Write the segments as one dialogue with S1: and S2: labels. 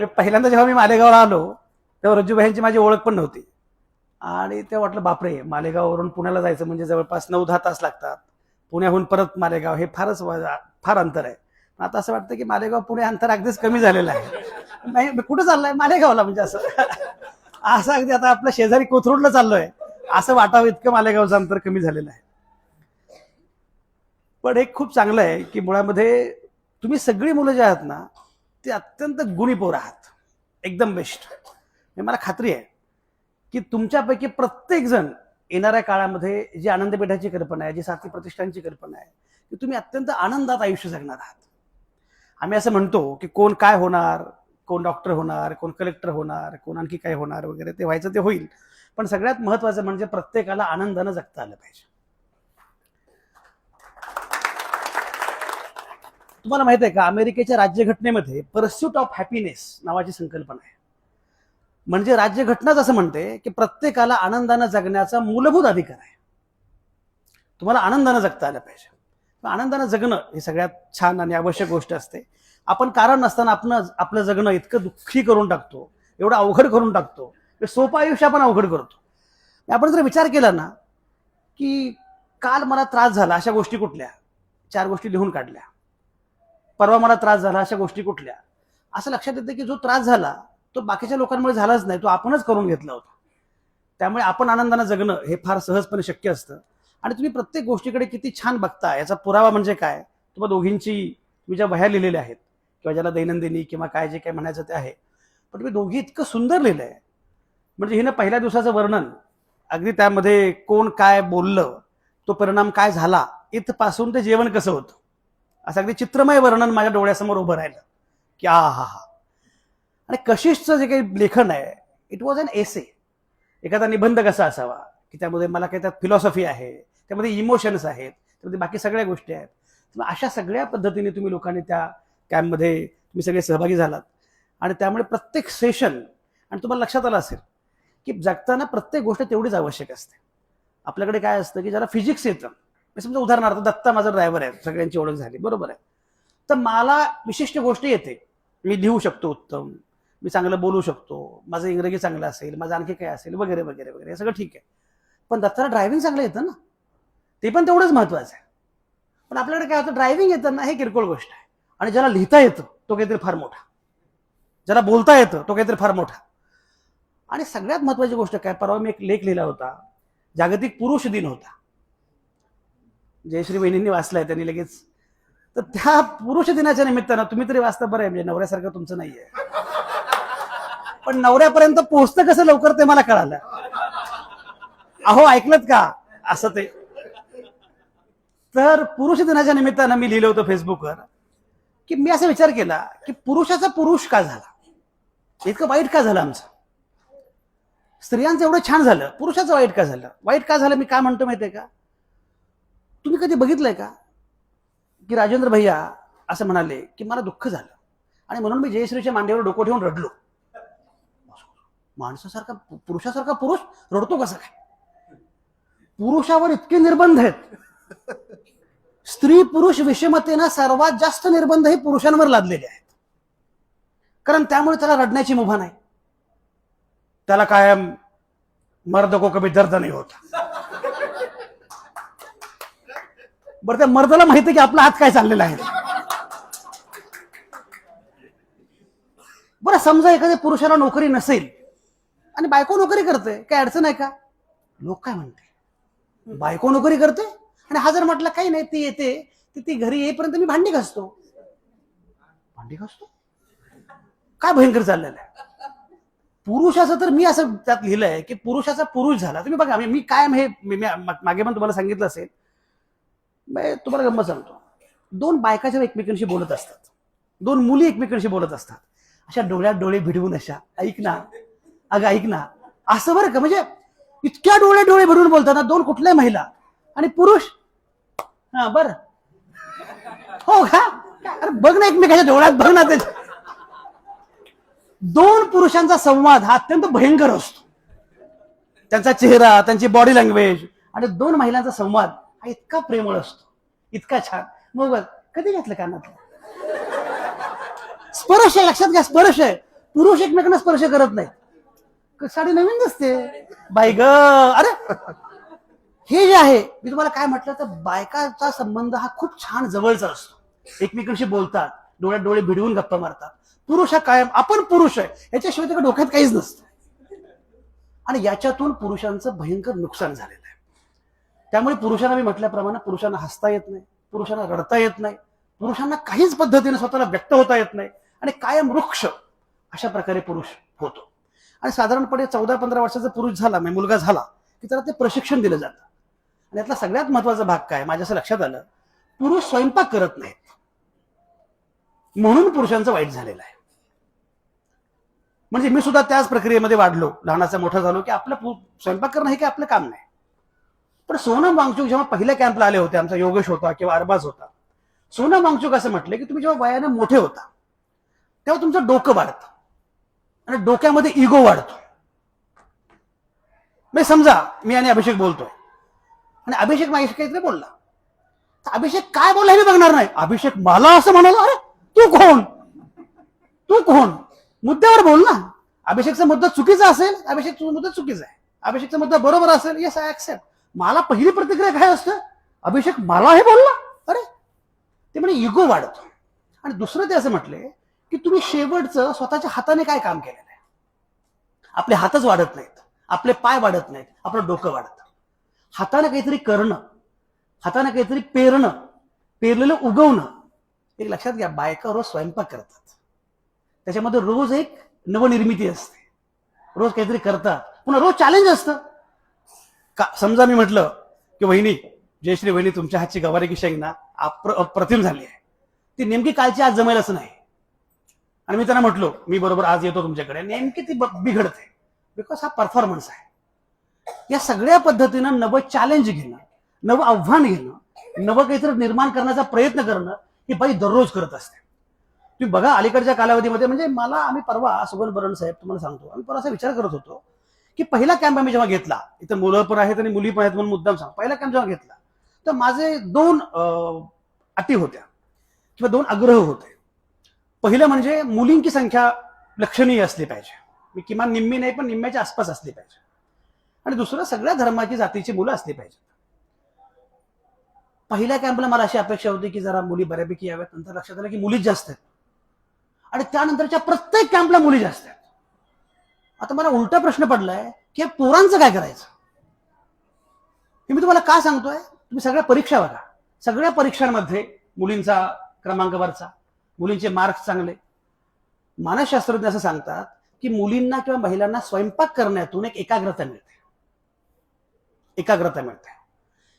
S1: पहिल्यांदा जेव्हा मी मालेगावला आलो तेव्हा रज्जूबाईंची माझी ओळख पण नव्हती आणि ते वाटलं बापरे, मालेगाववरून पुण्याला जायचं म्हणजे जवळपास 9-10 तास लागतात. पुण्याहून परत मालेगाव हे फार अंतर आहे. आता असं वाटतं की मालेगाव पुणे अंतर अगदीच कमी झालेलं आहे. नाही, कुठं चाललंय? मालेगावला, म्हणजे असं असं अगदी आता आपल्या शेजारी कोथरूडला चाललोय असं वाटावं इतकं मालेगावचं अंतर कमी झालेलं आहे. पण एक खूप चांगलं आहे की मुळामध्ये तुम्ही सगळी मुलं जे आहात ना ते अत्यंत गुणी पोरं आहात, एकदम बेस्ट. मला खात्री आहे की तुमच्यापैकी प्रत्येक जण येणाऱ्या काळामध्ये जी आनंदपेठाची कल्पना आहे, जी साथी प्रतिष्ठानची कल्पना आहे, की तुम्ही अत्यंत आनंदात आयुष्य जगणार आहात. आम्ही असं म्हणतो की कोण काय होणार, कोण डॉक्टर होणार, कोण कलेक्टर होणार, कोण आणखी काय होणार वगैरे, ते व्हायचं ते होईल, पण सगळ्यात महत्वाचं म्हणजे प्रत्येकाला आनंदानं जगता आलं पाहिजे. तुम्हाला माहित आहे का, अमेरिकेच्या राज्यघटनेमध्ये परस्यूट ऑफ हॅपीनेस नावाची संकल्पना आहे. म्हणजे राज्यघटनाच असं म्हणते की प्रत्येकाला आनंदानं जगण्याचा मूलभूत अधिकार आहे. तुम्हाला आनंदानं जगता आलं पाहिजे. आनंदानं जगणं ही सगळ्यात छान आणि आवश्यक गोष्ट असते. आपण कारण नसताना आपलं जगणं इतकं दुःखी करून टाकतो, एवढं अवघड करून टाकतो, सोपं आयुष्य आपण अवघड करतो. आपण जर विचार केला ना की काल मला त्रास झाला, अशा गोष्टी कुठल्या, 4 गोष्टी लिहून काढल्या. परवा मला त्रास झाला, अशा गोष्टी कुठल्या, असं लक्षात येतं की जो त्रास झाला तो बाकीच्या लोकांमुळे झालाच नाही, तो आपणच करून घेतला होता. त्यामुळे आपण आनंदानं जगणं हे फार सहजपणे शक्य असतं. आणि तुम्ही प्रत्येक गोष्टीकडे किती छान बघता याचा पुरावा म्हणजे काय, तुम्हाला दोघींची तुम्ही ज्या वह्या लिहिलेल्या आहेत किंवा ज्याला दैनंदिनी किंवा काय जे काय म्हणायचं ते आहे, पण तुम्ही दोघी इतकं सुंदर लिहिलं आहे. म्हणजे हिनं पहिल्या दिवसाचं वर्णन, अगदी त्यामध्ये कोण काय बोललं, तो परिणाम काय झाला, इथपासून ते जेवण कसं होतं, असं अगदी चित्रमय वर्णन माझ्या डोळ्यासमोर उभं राहिलं की आ हा हा. आणि कशिशचं जे काही लेखन आहे, इट वॉज एन एसे. एखादा निबंध कसा असावा की त्यामध्ये मला काही त्यात फिलॉसॉफी आहे, त्यामध्ये इमोशन्स आहेत, त्यामध्ये बाकी सगळ्या गोष्टी आहेत. अशा सगळ्या पद्धतीने तुम्ही लोकांनी त्या कॅम्पमध्ये तुम्ही सगळे सहभागी झालात. आणि त्यामुळे प्रत्येक सेशन, आणि तुम्हाला लक्षात आलं असेल की जगताना प्रत्येक गोष्ट तेवढीच आवश्यक असते. आपल्याकडे काय असतं की ज्याला फिजिक्स येतं, समजा उदाहरणार्थ दत्ता माझा ड्रायव्हर आहे, सगळ्यांची ओळख झाली, बरोबर आहे, तर मला विशिष्ट गोष्ट येते, मी लिहू शकतो उत्तम, मी चांगलं बोलू शकतो, माझं इंग्रजी चांगलं असेल, माझं आणखी काय असेल वगैरे वगैरे वगैरे, हे सगळं ठीक आहे. पण दत्ताला ड्रायव्हिंग चांगलं येतं ना, ते पण तेवढंच महत्वाचं आहे. पण आपल्याकडे काय होतं, ड्रायव्हिंग येतं ना हे किरकोळ गोष्ट आहे, आणि ज्याला लिहिता येतं तो काहीतरी फार मोठा, ज्याला बोलता येतं तो काहीतरी फार मोठा. आणि सगळ्यात महत्वाची गोष्ट काय, परवा मी एक लेख लिहिला होता, जागतिक पुरुष दिन होता, जयश्री वहिनींनी वाचलाय त्यांनी लगेच. तर त्या पुरुष दिनाच्या निमित्तानं तुम्ही तरी वाचता, बरं आहे, म्हणजे नवऱ्यासारखं तुमचं नाहीये, पण नवऱ्यापर्यंत पोहोचतं कसं लवकर ते मला कळालं. अहो ऐकलत का असं ते. तर पुरुष दिनाच्या निमित्तानं मी लिहिलं होतं फेसबुकवर की मी असा विचार केला की पुरुषाचा पुरुष का झाला, इतकं वाईट का झालं आमचं, स्त्रियांचं एवढं छान झालं, पुरुषाचं वाईट का झालं. वाईट का झालं मी काय म्हणतो माहितीये का, तुम्ही कधी बघितलंय का की राजेंद्र भैया असं म्हणाले की मला दुःख झालं आणि म्हणून मी जयश्रीच्या मांडीवर डोकं ठेवून रडलो. माणसासारखा पुरुषासारखा पुरुष रडतो कसा काय, पुरुषावर इतके निर्बंध आहेत. स्त्री पुरुष विषमतेनं सर्वात जास्त निर्बंध हे पुरुषांवर लादलेले आहेत, कारण त्यामुळे त्याला रडण्याची मुभा नाही, त्याला काय मर्द को कभी दर्द नाही होत. बरं, त्या मर्दाला माहिती की आपला हात काय चाललेला आहे. बरं, समजा एखाद्या पुरुषाला नोकरी नसेल आणि बायको नोकरी करते, काय अडचण आहे का, लोक काय म्हणते, बायको नोकरी करते आणि हा जर म्हटलं काही नाही, ती येते, ती घरी येईपर्यंत मी भांडी घासतो. भांडी घासतो काय भयंकर चाललेलं आहे. पुरुषाचं तर मी असं त्यात लिहिलंय की पुरुषाचा पुरुष झाला. तुम्ही बघा, मी काय मागे पण तुम्हाला सांगितलं असेल, तुम्हाला गंमत सांगतो, 2 बायका जेव्हा एकमेकांशी बोलत असतात, 2 मुली एकमेकांशी बोलत असतात, अशा डोळ्यात डोळे भिडवून, अशा ऐक ना अगं ऐक ना, असं बरं का, म्हणजे इतक्या डोळे डोळे भरून बोलताना 2 कुठल्या महिला आणि पुरुष, हा बरं हो का, अरे बघ ना एकमेकाच्या डोळ्यात, बघ ना, ते 2 पुरुषांचा संवाद हा अत्यंत भयंकर असतो, त्यांचा चेहरा, त्यांची बॉडी लँग्वेज, आणि 2 महिलांचा संवाद हा इतका प्रेमळ असतो, इतका छान. मग कधी घातलं कानातलं, स्पर्श आहे, लक्षात घ्या, स्पर्श आहे. पुरुष एकमेकांना स्पर्श करत नाहीत, साडी नवीन दिसते बाई ग. अरे हे जे आहे, मी तुम्हाला काय म्हटलं तर बायकाचा संबंध हा खूप छान जवळचा असतो. एकमेकांशी बोलतात, डोळ्यात डोळे भिडवून गप्पा मारतात. पुरुष हा कायम आपण पुरुष आहे याच्याशिवाय त्याच्या डोक्यात काहीच नसतं. आणि याच्यातून पुरुषांचं भयंकर नुकसान झालेलं आहे. त्यामुळे पुरुषांना मी म्हटल्याप्रमाणे पुरुषांना हसता येत नाही, पुरुषांना रडता येत नाही, पुरुषांना काहीच पद्धतीने स्वतःला व्यक्त होता येत नाही आणि कायम वृक्ष अशा प्रकारे पुरुष होतो. आणि साधारणपणे 14-15 वर्षाचा पुरुष झाला, म्हणजे मुलगा झाला की त्याला ते प्रशिक्षण दिलं जातं. आणि यातला सगळ्यात महत्वाचा भाग काय माझ्या असं लक्षात आलं, पुरुष स्वयंपाक करत नाहीत म्हणून पुरुषांचं वाईट झालेलं आहे. म्हणजे मी सुद्धा त्याच प्रक्रियेमध्ये वाढलो, लहानाचा मोठा झालो की आपलं स्वयंपाक करणं हे काय आपलं काम नाही. पण सोनम वांगचुक जेव्हा पहिल्या कॅम्पला आले होते, आमचा योगेश होता किंवा अरबाज होता, सोनम वांगचुक असं म्हटलं की तुम्ही जेव्हा वयाने मोठे होता तेव्हा तुमचं डोकं वाढतं आणि डोक्यामध्ये इगो वाढतो. म्हणजे समजा मी आणि अभिषेक बोलतोय आणि अभिषेक माझ्याशी काहीतरी बोलला, तर अभिषेक काय बोलला हे मी बघणार नाही. अभिषेक मला असं म्हणाला, अरे तू कोण, तू कोण, मुद्द्यावर बोल ना. अभिषेकचा मुद्दा चुकीचा असेल, अभिषेकचा मुद्दा चुकीचा आहे, अभिषेकचा मुद्दा बरोबर असेल, येस आय ऍक्सेप्ट. मला पहिली प्रतिक्रिया काय असतं, अभिषेक मला हे बोलला, अरे ते म्हणजे इगो वाढतो. आणि दुसरं ते असं म्हटले की तुम्ही शेवटचं स्वतःच्या हाताने काय काम केलेलं आहे. आपले हातच वाढत नाहीत, आपले पाय वाढत नाहीत, आपलं डोकं वाढतं. हाताने काहीतरी करणं, हाताने काहीतरी पेरणं, पेरलेलं उगवणं. एक लक्षात घ्या, बायका रोज स्वयंपाक करतात, त्याच्यामध्ये रोज एक नवनिर्मिती असते, रोज काहीतरी करतात, पुन्हा रोज चॅलेंज असतं. समजा मी म्हटलं की वहिनी, जयश्री वहिनी, तुमच्या हातची गवारी की शेंग ना अप्रतिम झाली आहे, ती नेमकी कालची आज जमेल असं नाही. आणि मी त्यांना म्हटलो मी बरोबर आज येतो तुमच्याकडे, नेमकी ती बिघडते, बिकॉज हा परफॉर्मन्स आहे. या सगळ्या पद्धतीनं नवं चॅलेंज घेणं, नवं आव्हान घेणं, नवं काहीतरी निर्माण करण्याचा प्रयत्न करणं ही बाई दररोज करत असते. तुम्ही बघा अलीकडच्या कालावधीमध्ये, म्हणजे आम्ही परवा सुगन बरण साहेब तुम्हाला सांगतो, आम्ही परवा असा विचार करत होतो की पहिला कॅम्प आम्ही जेव्हा घेतला, इथं मुलं पण आहेत आणि मुली पण आहेत म्हणून मुद्दाम सांग, पहिला कॅम्प जेव्हा घेतला तर माझे 2 अटी होत्या किंवा 2 आग्रह होते. पहिलं म्हणजे मुलींची संख्या लक्षणीय असली पाहिजे, मी किमान निम्मी नाही पण निम्म्याच्या आसपास असली पाहिजे. आणि दुसरं, सगळ्या धर्माची जातीची मुलं असली पाहिजे. पहिल्या कॅम्पला मला अशी अपेक्षा होती की जरा मुली बऱ्यापैकी याव्यात, नंतर लक्षात आलं की मुलीच जास्त आहेत आणि त्यानंतरच्या प्रत्येक कॅम्पला मुली जास्त आहेत. आता मला उलटा प्रश्न पडलाय की या पोरांचं काय करायचं. हे मी तुम्हाला का सांगतोय, तुम्ही सगळ्या परीक्षा बघा, सगळ्या परीक्षांमध्ये मुलींचा क्रमांक वरचा, मुलींचे मार्क्स चांगले. मानसशास्त्रज्ञ असं सांगतात की मुलींना किंवा महिलांना स्वयंपाक करण्यातून एक एकाग्रता मिळते, एकाग्रता मिळते.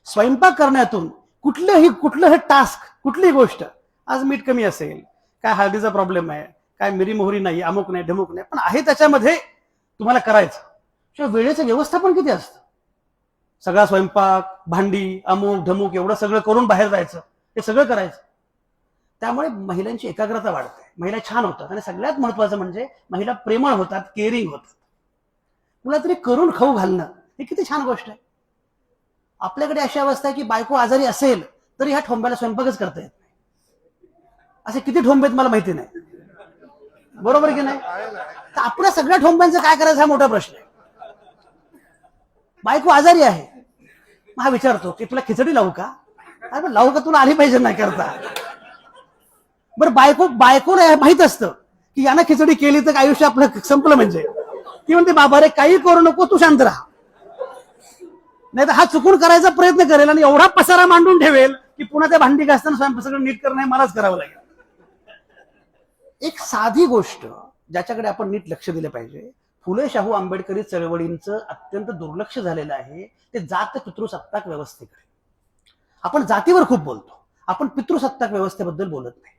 S1: स्वयंपाक करण्यातून कुठलं टास्क, कुठलीही गोष्ट, आज मीठ कमी असेल, काय हळदीचा प्रॉब्लेम आहे, काय मिरी मोहरी नाही, अमुक नाही ढमुक नाही, पण आहे त्याच्यामध्ये तुम्हाला करायचं. शिवाय वेळेचं व्यवस्थापन किती असतं, सगळा स्वयंपाक, भांडी, अमुक ढमुक एवढं सगळं करून बाहेर जायचं, हे सगळं करायचं. त्यामुळे महिलांची एकाग्रता वाढते, महिला छान होतात आणि सगळ्यात महत्वाचं म्हणजे महिला प्रेमळ होतात, केअरिंग होतात. कुणा तरी करून खाऊ घालणं हे किती छान गोष्ट आहे. आपल्याकडे अशी अवस्था आहे की बायको आजारी असेल तरी ह्या ठोंब्याला स्वयंपाकच करता येत नाही. असे किती ठोंबे आहेत मला माहिती नाही, बरोबर की नाही. तर आपल्या सगळ्या ठोंब्यांचं काय करायचं हा मोठा प्रश्न आहे. बायको आजारी आहे, मग हा विचारतो की तुला खिचडी लावू का, अरे लावू का, तुला आली पाहिजे नाही करता. बरं बायकोला माहित असतं की यानं खिचडी केली तर आयुष्य आपलं संपलं, म्हणजे ती म्हणते बाबा रे काही करू नको, तू शांत राहा, नाही तर हा चुकून करायचा प्रयत्न करेल आणि एवढा पसारा मांडून ठेवेल की पुन्हा त्या भांडी घासताना स्वयंपाक सगळं नीट करणं मलाच करावं लागेल. एक साधी गोष्ट ज्याच्याकडे आपण नीट लक्ष दिलं पाहिजे, फुले शाहू आंबेडकरी चळवळींचं अत्यंत दुर्लक्ष झालेलं आहे, ते जात पितृसत्ताक व्यवस्थेकडे. आपण जातीवर खूप बोलतो, आपण पितृसत्ताक व्यवस्थेबद्दल बोलत नाही.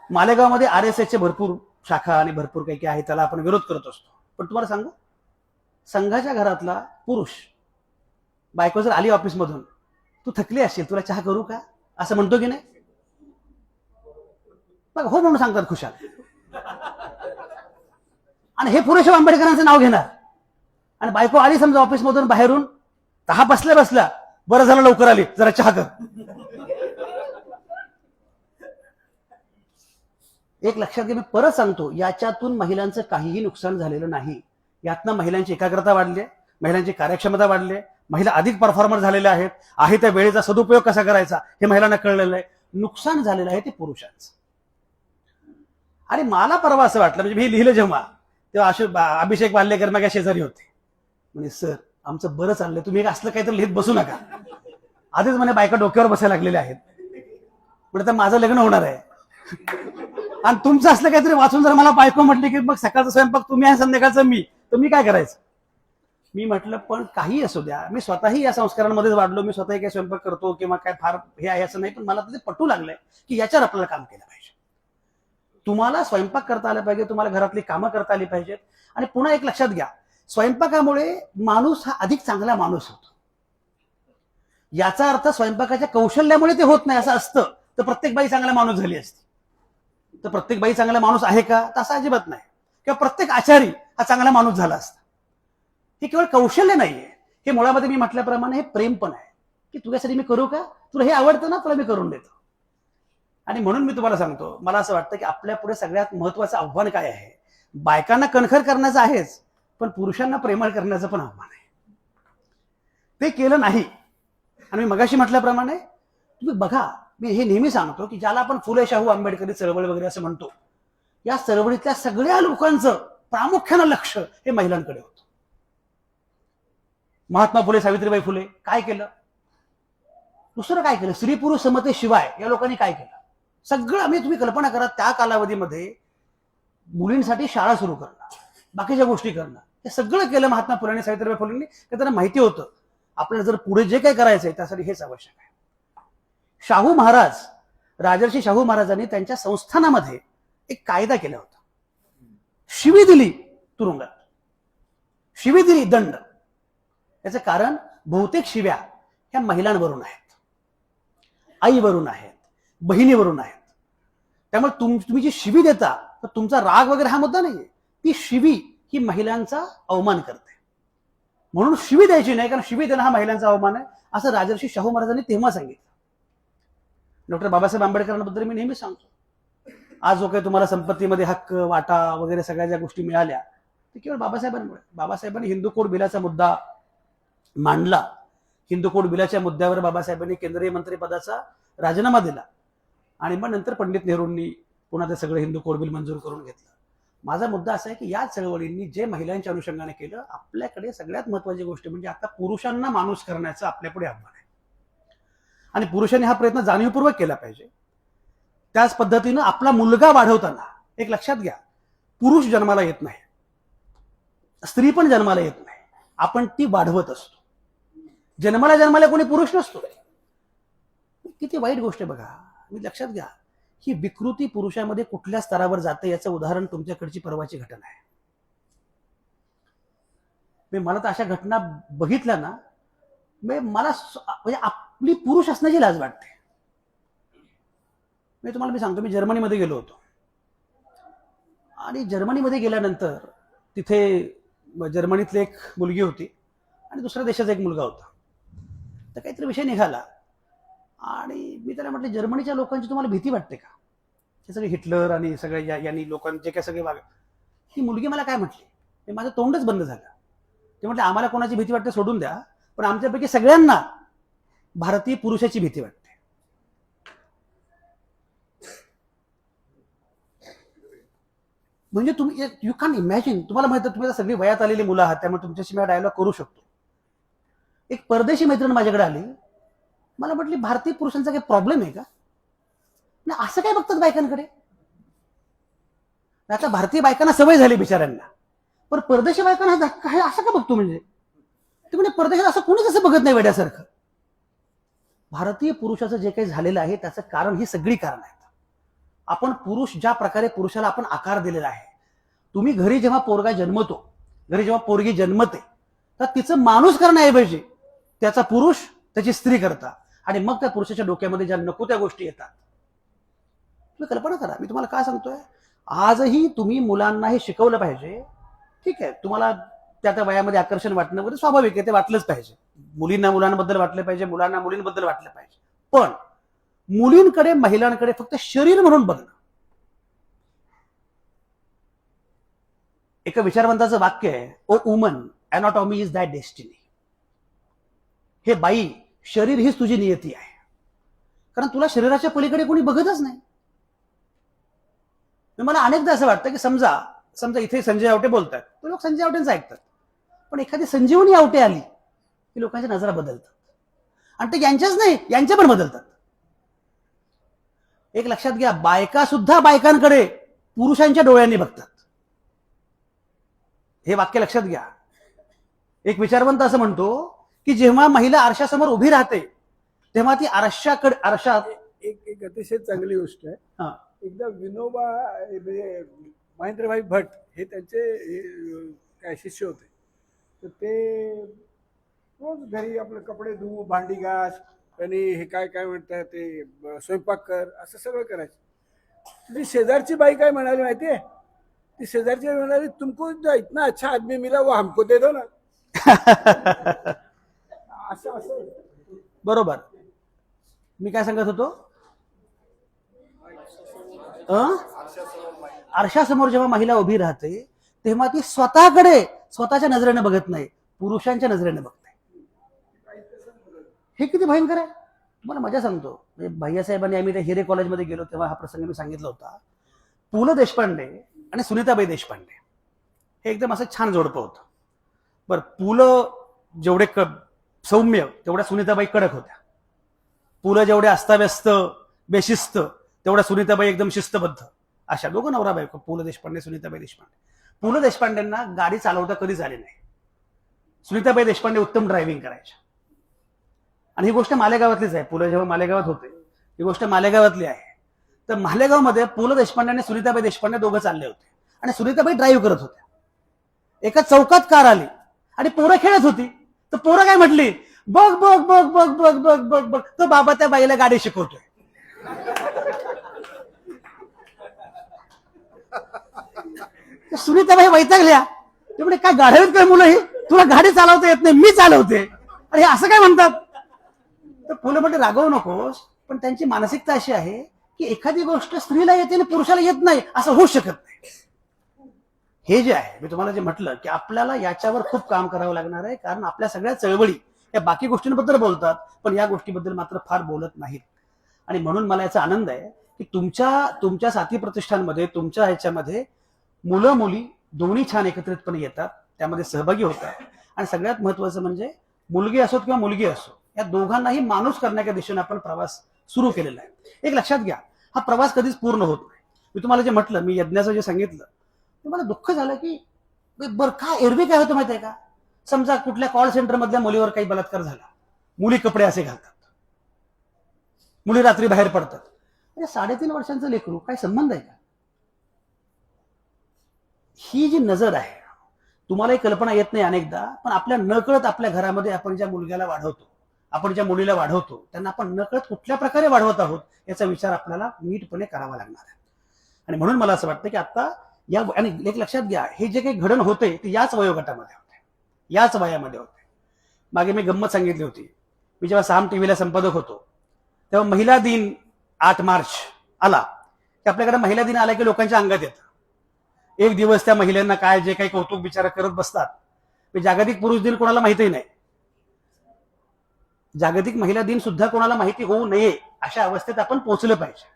S1: मालेगावमध्ये RSSचे भरपूर शाखा आणि भरपूर काही आहे, त्याला आपण विरोध करत असतो. पण तुम्हाला सांगू, संघाच्या घरातला पुरुष बायको जर आली ऑफिसमधून, तू थकली असेल, तुला चहा करू का, असं म्हणतो की नाही. बघ हो म्हणून सांगतात खुशाल. आणि हे फुले शाहू आंबेडकरांचं नाव घेणार. आणि बायको आली समजा ऑफिसमधून बाहेरून, तर हा बसल्या बरं झालं लवकर आली, जरा चहा कर. एक लक्षात घ्या, मी परत सांगतो, याच्यातून महिलांचं काहीही नुकसान झालेलं नाही. यातनं महिलांची एकाग्रता वाढली आहे, महिलांची कार्यक्षमता वाढली आहे, महिला अधिक परफॉर्मर झालेल्या आहेत, आहे त्या वेळेचा सदुपयोग कसा करायचा हे महिलांना कळलेलं आहे. नुकसान झालेलं आहे ते पुरुषांचं. आणि मला परवा असं वाटलं, म्हणजे मी लिहिलं जेव्हा, तेव्हा अभिषेक वाल्लेकर माझ्या शेजारी होते. म्हणजे सर, आमचं बरं चाललंय, तुम्ही असलं काहीतरी लिहित बसू नका. आधीच म्हणे बायका डोक्यावर बसायला लागलेल्या आहेत, म्हणजे तर माझं लग्न होणार आहे. आणि तुमचं असलं काहीतरी वाचून जर मला बायको म्हटली की मग सकाळचा स्वयंपाक तुम्ही आहे, संध्याकाळचं मी, तर मी काय करायचं? मी म्हटलं पण काही असू द्या, मी स्वतःही या संस्कारांमध्येच वाढलो, मी स्वतःही काय स्वयंपाक करतो किंवा काय फार हे आहे असं नाही, पण मला ते पटू लागलंय की याच्यावर आपल्याला काम केलं पाहिजे. तुम्हाला स्वयंपाक करता आला पाहिजे, तुम्हाला घरातली कामं करता आली पाहिजेत. आणि पुन्हा एक लक्षात घ्या, स्वयंपाकामुळे माणूस हा अधिक चांगला माणूस होतो. याचा अर्थ स्वयंपाकाच्या कौशल्यामुळे ते होत नाही असं असतं तर प्रत्येक बाई चांगला माणूस झाली असती. तर प्रत्येक बाई चांगला माणूस आहे का? तसा अजिबात नाही. किंवा प्रत्येक आचारी हा चांगला माणूस झाला असता. हे केवळ कौशल्य नाहीये, हे मुळामध्ये मी म्हटल्याप्रमाणे हे प्रेम पण आहे, की तुझ्यासाठी मी करू का, तुला हे आवडतं ना, तुला मी करून देतो. आणि म्हणून मी तुम्हाला सांगतो, मला असं वाटतं की आपल्या पुढे सगळ्यात महत्वाचं आव्हान काय आहे? बायकांना कणखर करण्याचं आहेच, पण पुरुषांना प्रेमळ करण्याचं पण आव्हान आहे. ते केलं नाही. आणि मी मगाशी म्हटल्याप्रमाणे तुम्ही बघा, मी हे नेहमी सांगतो की ज्याला आपण फुले शाहू आंबेडकरी चळवळ वगैरे असं म्हणतो, या चळवळीतल्या सगळ्या लोकांचं प्रामुख्यानं लक्ष हे महिलांकडे होतं. महात्मा फुले, सावित्रीबाई फुले काय केलं? दुसरं काय केलं? स्त्री पुरुष समतेशिवाय या लोकांनी काय केलं? सगळं, आम्ही तुम्ही कल्पना करा, त्या कालावधीमध्ये मुलींसाठी शाळा सुरू करणं, बाकीच्या गोष्टी करणं, हे सगळं केलं महात्मा फुले आणि सावित्रीबाई फुलेंनी. ते त्यांना माहिती होतं आपल्याला जर पुढे जे काही करायचंय त्यासाठी हेच आवश्यक आहे. शाहू महाराज, राजर्षी शाहू महाराजांनी त्यांच्या संस्थानामध्ये एक कायदा केला होता. शिवी दिली तुरुंगात, शिवी दिली दंड. याचं कारण बहुतेक शिव्या ह्या महिलांवरून आहेत, आईवरून आहेत, बहिणीवरून आहेत. त्यामुळे तुम्ही जी शिवी देता, तर तुमचा राग वगैरे हा मुद्दा नाहीये, ती शिवी ही महिलांचा अवमान करते. म्हणून शिवी द्यायची नाही, कारण शिवी देणं हा महिलांचा अवमान आहे, असं राजर्षी शाहू महाराजांनी तेव्हा सांगितलं. डॉक्टर बाबासाहेब आंबेडकरांबद्दल मी नेहमी सांगतो, आज जो काही तुम्हाला संपत्तीमध्ये हक्क, वाटा वगैरे सगळ्या ज्या गोष्टी मिळाल्या, ते केवळ बाबासाहेबांमुळे. बाबासाहेबांनी हिंदू कोड बिलाचा मुद्दा मांडला. हिंदू कोड बिलाच्या मुद्द्यावर बाबासाहेबांनी केंद्रीय मंत्रिपदाचा राजीनामा दिला आणि मग नंतर पंडित नेहरूंनी पुन्हा ते सगळं हिंदू कोड बिल मंजूर करून घेतलं. माझा मुद्दा असा आहे की या चळवळींनी जे महिलांच्या अनुषंगाने केलं, आपल्याकडे सगळ्यात महत्वाची गोष्ट म्हणजे आता पुरुषांना माणूस करण्याचं आपल्यापुढे आव्हान आहे. आणि पुरुषांनी हा प्रयत्न जाणीवपूर्वक केला पाहिजे. त्याच पद्धतीनं आपला मुलगा वाढवताना एक लक्षात घ्या, पुरुष जन्माला येत नाही, स्त्री पण जन्माला येत नाही, आपण ती वाढवत असतो. जन्माला कोणी पुरुष नसतो. किती वाईट गोष्ट आहे बघा. मी लक्षात घ्या, ही विकृती पुरुषामध्ये कुठल्या स्तरावर जाते याचं उदाहरण तुमच्याकडची परवाची घटना आहे. मला तर अशा घटना बघितल्या ना, मला म्हणजे आपली पुरुष असण्याची लाज वाटते. मी सांगतो, मी जर्मनीमध्ये गेलो होतो आणि जर्मनीमध्ये गेल्यानंतर तिथे जर्मनीतली एक मुलगी होती आणि दुसऱ्या देशाचा एक मुलगा होता. तर काहीतरी विषय निघाला आणि मी त्याला म्हटलं, जर्मनीच्या लोकांची तुम्हाला भीती वाटते का? हे सगळे हिटलर आणि सगळ्या यांनी लोकांचे काय सगळे ही मुलगी मला काय म्हटली, माझं तोंडच बंद झालं. ते म्हटलं, आम्हाला कोणाची भीती वाटते सोडून द्या, पण आमच्यापैकी सगळ्यांना भारतीय पुरुषाची भीती वाटते. म्हणजे तुम्ही यू कॅन इमॅजिन, तुम्हाला माहिती आहे, तुम्ही सगळी वयात आलेली मुलं आहात, त्यामुळे तुमच्याशी मी डायलॉग करू शकतो. एक परदेशी मैत्रीण माझ्याकडे आली, मला म्हटली, भारतीय पुरुषांचा काही प्रॉब्लेम आहे का? नाही, असं काय बघतात बायकांकडे? आता भारतीय बायकांना सवय झाली बिचाऱ्यांना, पण परदेशी बायकांना धक्का आहे असं का बघतो? म्हणजे ते म्हणजे परदेशात असं कोणीच असं बघत नाही वेड्यासारखं. भारतीय पुरुषाचं जे काही झालेलं आहे त्याचं कारण ही सगळी कारण आहेत. आपण पुरुष ज्या प्रकारे पुरुषाला आपण आकार दिलेला आहे, तुम्ही घरी जेव्हा पोरगा जन्मतो, घरी जेव्हा पोरगी जन्मते, तर तिचं माणूस करण्याऐवजी त्याचा पुरुष त्याची स्त्री करता आणि मग त्या पुरुषाच्या डोक्यामध्ये ज्या नको त्या गोष्टी येतात. तुम्ही कल्पना करा, मी तुम्हाला काय सांगतोय, आजही तुम्ही मुलांना हे शिकवलं पाहिजे. ठीक आहे, तुम्हाला त्या त्या वयामध्ये आकर्षण वाटणं वगैरे स्वाभाविक आहे, ते वाटलंच पाहिजे. मुलींना मुलांबद्दल वाटलं पाहिजे, मुलांना मुलींबद्दल वाटलं पाहिजे. पण मुलींकडे महिलांकडे फक्त शरीर म्हणून बघणं, एका विचारवंताचं वाक्य आहे, ओ वुमन अनॉटॉमी इज दॅट डेस्टिनी. हे बाई, शरीर हीच तुझी नियती आहे, कारण तुला शरीराच्या पलीकडे कोणी बघतच नाही. मला अनेकदा असं वाटतं की समजा इथे संजय आवटे बोलतात, तो लोक संजय आवटेंचं ऐकतात, पण एखादी संजीवनी आवटे आली की लोकांच्या नजरा बदलतात, आणि ते यांच्याच नाही, यांच्या पण बदलतात. एक लक्षात घ्या, बायका सुद्धा बायकांकडे पुरुषांच्या डोळ्यांनी बघतात. हे वाक्य लक्षात घ्या. एक विचारवंत असं म्हणतो की जेव्हा महिला आरशासमोर उभी राहते तेव्हा ती आरशात
S2: एक अतिशय चांगली गोष्ट आहे. एकदा विनोबा म्हणजे महेंद्रभाई भट हे त्यांचे काय शिष्य होते, तर ते रोज घरी आपले कपडे धुवू, भांडी घास, आणि हे काय काय म्हणतात ते स्वयंपाक कर, असं सगळं करायचं. ती शेजारची बाई काय म्हणाली माहितीये, ती शेजारची बाई म्हणाली, तुमको इतना अच्छा आदमी मिला वो हमको दे दो ना. असं असं
S1: बरोबर. मी काय सांगत होतो, आरशासमोर जेव्हा महिला उभी राहते तेव्हा ती स्वतःच्या नजरेने बघत नाही, पुरुषांच्या नजरेने बघते. हे किती भयंकर आहे. तुम्हाला मजा सांगतो, भैयासाहेबांनी आम्ही त्या हिरे कॉलेजमध्ये गेलो तेव्हा हा प्रसंग मी सांगितला होता. पु ल देशपांडे आणि सुनीताबाई देशपांडे हे एकदम असं छान जोडपं होतं. बरं, पु ल जेवढे सौम्य तेवढ्या सुनीताबाई कडक होत्या. पु ल जेवढे अस्ताव्यस्त बेशिस्त तेवढ्या सुनीताबाई एकदम शिस्तबद्ध. अशा दोघं नवरा बायको, पु ल देशपांडे, सुनीताबाई देशपांडे. पु ल देशपांडेंना गाडी चालवता कधीच आली नाही. सुनीताबाई देशपांडे उत्तम ड्रायव्हिंग करायच्या. आणि ही गोष्ट मालेगावातलीच आहे. पु ल जेव्हा मालेगावात होते ही गोष्ट मालेगावातली आहे. तर मालेगावमध्ये पु ल देशपांडे आणि सुनीताबाई देशपांडे दोघं चालले होते आणि सुनीताबाई ड्राईव्ह करत होत्या. एका चौकात कार आली आणि पोरं खेळत होती. तर पोरं काय म्हटली, बघ बघ बघ बघ बघ बघ बघ बघ, तो बाबा त्या बाईला गाडी शिकवतोय. सुनीताबाई वैतागल्या. ते म्हणजे काय गाड्यावर काय मुलं, ही तुला गाडी चालवता येत नाही, मी चालवते, आणि असं काय म्हणतात. तर फुलं म्हणजे रागवू नकोस, पण त्यांची मानसिकता अशी आहे की एखादी गोष्ट स्त्रीला येते आणि पुरुषाला येत नाही असं होऊ शकत नाही. हे जे आहे, मी तुम्हाला जे म्हटलं की आपल्याला याच्यावर खूप काम करावं लागणार आहे, कारण आपल्या सगळ्या चळवळी या बाकी गोष्टींबद्दल बोलतात पण या गोष्टीबद्दल मात्र फार बोलत नाहीत. आणि म्हणून मला याचा आनंद आहे की तुमच्या साथी प्रतिष्ठानमध्ये, तुमच्या ह्याच्यामध्ये मुलं मुली दोन्ही छान एकत्रितपणे येतात, त्यामध्ये सहभागी होतात. आणि सगळ्यात महत्वाचं म्हणजे मुलगी असो किंवा मुलगी असो, या दोघांनाही माणूस करण्याच्या दिशेने आपण प्रवास सुरू केलेला आहे. एक लक्षात घ्या, हा प्रवास कधीच पूर्ण होत नाही. मी तुम्हाला जे म्हटलं, मी यज्ञाचं जे सांगितलं, ते मला दुःख झालं की बरं काय एरवी काय होतं माहिती आहे का, समजा कुठल्या कॉल सेंटर मधल्या मुलीवर काही बलात्कार झाला, मुली कपडे असे घालतात, मुली रात्री बाहेर पडतात. 3.5 वर्षांचं लेकरू, काय संबंध आहे का. ही जी नजर आहे, तुम्हालाही कल्पना येत नाही अनेकदा, पण आपल्या नकळत आपल्या घरामध्ये आपण ज्या मुलग्याला वाढवतो, आपण ज्या मुलीला वाढवतो, त्यांना आपण नकळत कुठल्या प्रकारे वाढवत आहोत याचा विचार आपल्याला नीटपणे करावा लागणार आहे. आणि म्हणून मला असं वाटतं की आता आणि एक लक्षात घ्या, हे जे काही घडण होते ते याच वयोगटामध्ये होते, याच वयामध्ये होते. मागे मी गंमत सांगितली होती, मी जेव्हा साम टीव्हीला संपादक होतो तेव्हा महिला दिन 8 मार्च आला की आपल्याकडे महिला दिन आला की लोकांच्या अंगात येतं. एक दिवस त्या महिलांना काय जे काही कौतुक विचार करत बसतात. जागतिक पुरुष दिन कोणाला माहितीही नाही, जागतिक महिला दिन सुद्धा कोणाला माहिती होऊ नये अशा अवस्थेत आपण पोहोचलं पाहिजे.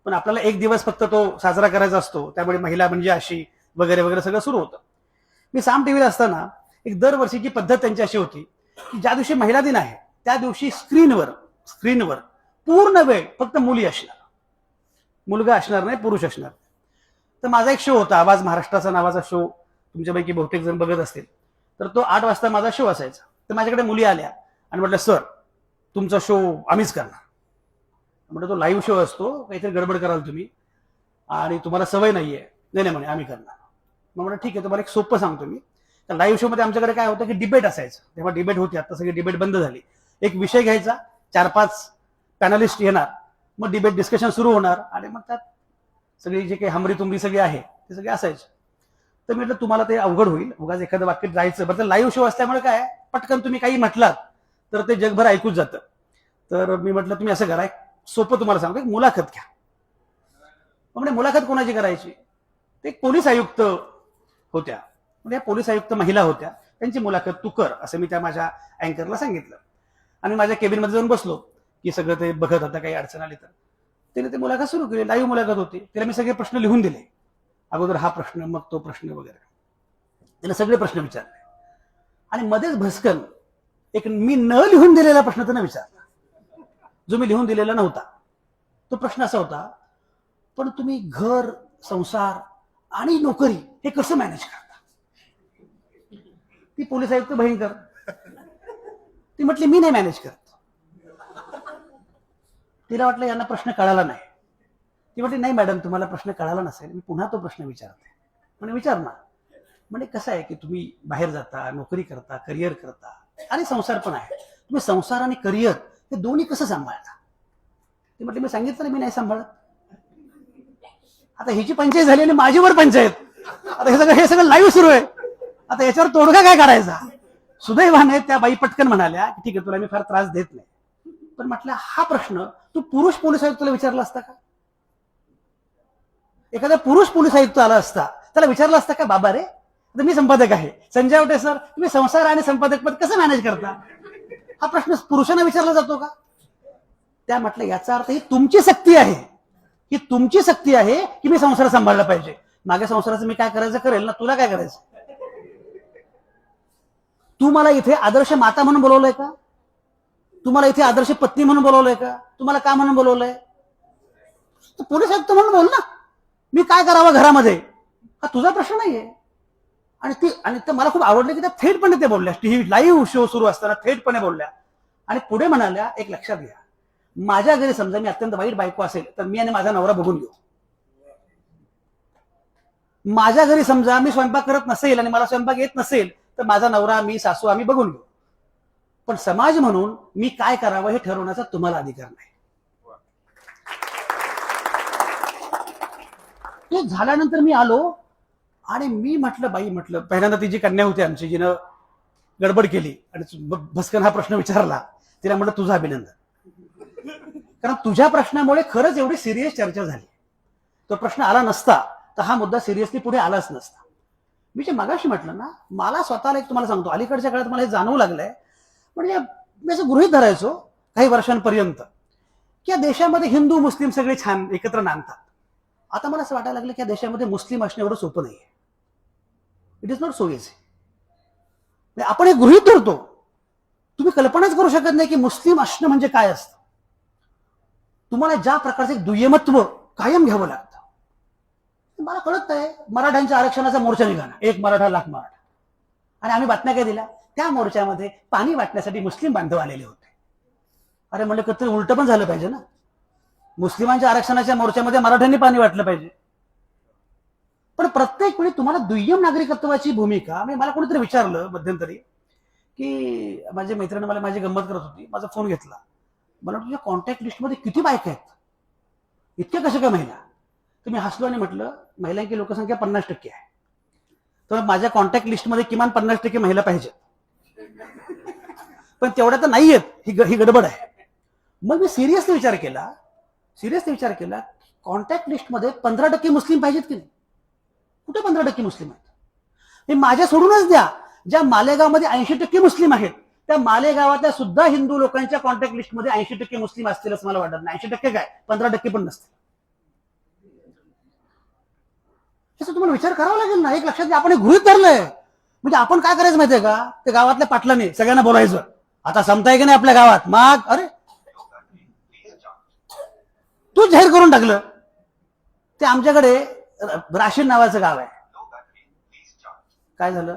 S1: पण आपल्याला एक दिवस फक्त तो साजरा करायचा असतो, त्यामुळे महिला म्हणजे अशी वगैरे वगैरे सगळं सुरू होतं. मी साम टीव्हीला असताना एक दरवर्षीची पद्धत त्यांची अशी होती की ज्या दिवशी महिला दिन आहे त्या दिवशी स्क्रीनवर पूर्ण वेळ फक्त मुली असणार, मुलगा असणार नाही, पुरुष असणार. तर माझा एक शो होता, आवाज महाराष्ट्राचा नावाचा शो, तुमच्यापैकी बहुतेक जण बघत असतील. तर तो 8 वाजता माझा शो असायचा. तर माझ्याकडे मुली आल्या आणि म्हटलं, सर तुमचा शो आम्हीच करणार. म्हटलं तो लाईव्ह शो असतो, काहीतरी गडबड कराल तुम्ही आणि तुम्हाला सवय नाहीये. नाही म्हणे आम्ही करणार. मग म्हटलं ठीक आहे, तुम्हाला एक सोपं सांगतो मी. तर लाईव्ह शो मध्ये आमच्याकडे काय होतं की डिबेट असायचं. तेव्हा डिबेट होती, आता सगळी डिबेट बंद झाली. एक विषय घ्यायचा, 4-5 पॅनलिस्ट येणार, मग डिबेट डिस्कशन सुरू होणार आणि मग त्यात सगळी जे काही हमरी तुमरी सगळी आहे ते सगळे असायचे. तर म्हटलं तुम्हाला ते अवघड होईल, उगाच एखादं वाक्य जायचं. बरं, लाईव्ह शो असल्यामुळे काय पटकन तुम्ही काही म्हटलात तर ते जगभर ऐकूच जातं. तर मी म्हटलं तुम्ही असं करा, सोपं तुम्हाला सांगतो, एक मुलाखत घ्या. म्हणजे मुलाखत कोणाची करायची, ते पोलीस आयुक्त होत्या, म्हणजे पोलीस आयुक्त महिला होत्या, त्यांची मुलाखत तू कर असं मी त्या माझ्या अँकरला सांगितलं. आणि माझ्या केबिनमध्ये जाऊन बसलो की सगळं ते बघत होता, काही अडचण आली तर. त्याने ते मुलाखत सुरू केली, लाईव्ह मुलाखत होती. त्याला मी सगळे प्रश्न लिहून दिले, अगोदर हा प्रश्न, मग तो प्रश्न वगैरे. त्याला सगळे प्रश्न विचारले आणि मध्येच भस्कन एक मी न लिहून दिलेला प्रश्न त्यानं विचारला, जो मी लिहून दिलेला नव्हता. तो प्रश्न असा होता, पण तुम्ही घर, संसार आणि नोकरी हे कसं मॅनेज करता? ती पोलीस आयुक्त भयंकर, ती म्हटली मी नाही मॅनेज करत. तिला वाटलं यांना प्रश्न कळाला नाही. ती म्हटली नाही मॅडम, तुम्हाला प्रश्न कळाला नसेल, मी पुन्हा तो प्रश्न विचारते. म्हणजे विचार ना. म्हणजे कसं आहे की तुम्ही बाहेर जाता, नोकरी करता, करिअर करता आणि संसार पण आहे. तुम्ही संसार आणि करिअर हे दोन्ही कसं सांभाळता? ती म्हटली मी सांगितलं नाही मी नाही सांभाळत. आता हिची पंचायत झाली आणि माझीवर पंचायत. आता हे सगळं लाईव्ह सुरू आहे. आता याच्यावर तोडगा काय काढायचा? सुदैवाने त्या बाई पटकन म्हणाल्या की ठीक आहे, तुला मी फार त्रास देत नाही. पण म्हटलं हा प्रश्न तू पुरुष पोलीस आयुक्ताला विचारला असता का? एखादा पुरुष पोलीस आयुक्त आला असता, त्याला विचारलं असतं का, बाबा रे आता मी संपादक आहे, संजय आवटे सर तुम्ही संसार आणि संपादक पद कसं मॅनेज करता? हा प्रश्न पुरुषांना विचारला जातो का? त्या म्हटलं याचा अर्थ ही तुमची सक्ती आहे, ही तुमची सक्ती आहे की मी संसार सांभाळला पाहिजे. माझ्या संसाराचं मी काय करायचं करेल ना, तुला काय करायचं? तू मला इथे आदर्श माता म्हणून बोलवलंय का? तुम्हाला इथे आदर्श पत्नी म्हणून बोलवलंय का? तुम्हाला का म्हणून बोलवलंय? पोलीस आयुक्त म्हणून बोल ना. मी काय करावं घरामध्ये हा तुझा प्रश्न नाहीये. आणि ते मला खूप आवडलं की त्या थेटपणे ते बोलल्या, टीव्ही लाईव्ह शो सुरू असताना थेटपणे बोलल्या. आणि पुढे म्हणाल्या, एक लक्षात घ्या, माझ्या घरी समजा मी अत्यंत वाईट बायको असेल तर मी आणि माझा नवरा बघून घेऊ. माझ्या घरी समजा मी स्वयंपाक करत नसेल आणि मला स्वयंपाक येत नसेल तर माझा नवरा, मी, सासू आम्ही बघून घेऊ. पण समाज म्हणून मी काय करावं हे ठरवण्याचा तुम्हाला अधिकार नाही. ते झाल्यानंतर मी आलो आणि मी म्हटलं, बाई म्हटलं, पहिल्यांदा ती जी कन्या होती आमची, जिनं गडबड केली आणि भस्कन हा प्रश्न विचारला, तिला म्हटलं तुझं अभिनंदन, कारण तुझ्या प्रश्नामुळे खरंच एवढी सिरियस चर्चा झाली. तो प्रश्न आला नसता तर हा मुद्दा सिरियसली पुढे आलाच नसता. मी जे मगाशी म्हटलं ना, मला स्वतःला एक तुम्हाला सांगतो, अलीकडच्या काळात मला हे जाणवू लागलंय. म्हणजे मी असं गृहीत धरायचो काही वर्षांपर्यंत की या देशामध्ये हिंदू मुस्लिम सगळे छान एकत्र नांदतात. आता मला असं वाटायला लागलं की या देशामध्ये मुस्लिम असणं एवढं सोपं नाहीये. It is not so easy. आपण हे गृहीत धरतो. तुम्ही कल्पनाच करू शकत नाही की मुस्लिम असणं म्हणजे काय असतं. तुम्हाला ज्या प्रकारचं एक दुय्यमत्व कायम घ्यावं लागतं. मला कळत आहे, मराठ्यांच्या आरक्षणाचा मोर्चा निघाला, एक मराठा लाख मराठा, आणि आम्ही बातम्या काय दिल्या, त्या मोर्चामध्ये पाणी वाटण्यासाठी मुस्लिम बांधव आलेले होते. अरे म्हणलं कधी उलट पण झालं पाहिजे ना, मुस्लिमांच्या आरक्षणाच्या मोर्चामध्ये मराठ्यांनी पाणी वाटलं पाहिजे. पण प्रत्येक वेळी तुम्हाला दुय्यम नागरिकत्वाची भूमिका, मला कोणीतरी विचारलं मध्यंतरी की माझ्या मैत्रिणी मला माझी गंमत करत होती, माझा फोन घेतला, मला तुझ्या कॉन्टॅक्ट लिस्टमध्ये किती बायका आहेत, इतक्या कशा काय महिला? तर मी हसलो आणि म्हटलं महिलांची लोकसंख्या 50% आहे, तर माझ्या कॉन्टॅक्ट लिस्टमध्ये किमान 50% महिला पाहिजे, पण तेवढ्या तर नाहीयेत, ही गडबड आहे. मग मी सिरियसली विचार केला, कॉन्टॅक्ट लिस्टमध्ये 15% मुस्लिम पाहिजेत की नाही? कुठे 15% मुस्लिम आहेत? हे माझ्या सोडूनच द्या, ज्या मालेगावमध्ये 80% मुस्लिम आहेत, त्या मालेगावातल्या सुद्धा हिंदू लोकांच्या कॉन्टॅक्ट लिस्टमध्ये 80% मुस्लिम असतील असं मला वाटत नाही. 80% काय, 15% पण नसतील. असं तुम्हाला विचार करावा लागेल ना. एक लक्षात घ्या, आपण गृहीत धरलंय. म्हणजे आपण काय करायचं माहितीये का, ते गावातल्या पाटलाने सगळ्यांना बोलायचं, आता संपताय की नाही आपल्या गावात, मग अरे तू जाहीर करून टाकलं. ते आमच्याकडे राशीन नावाचं गाव आहे. काय झालं?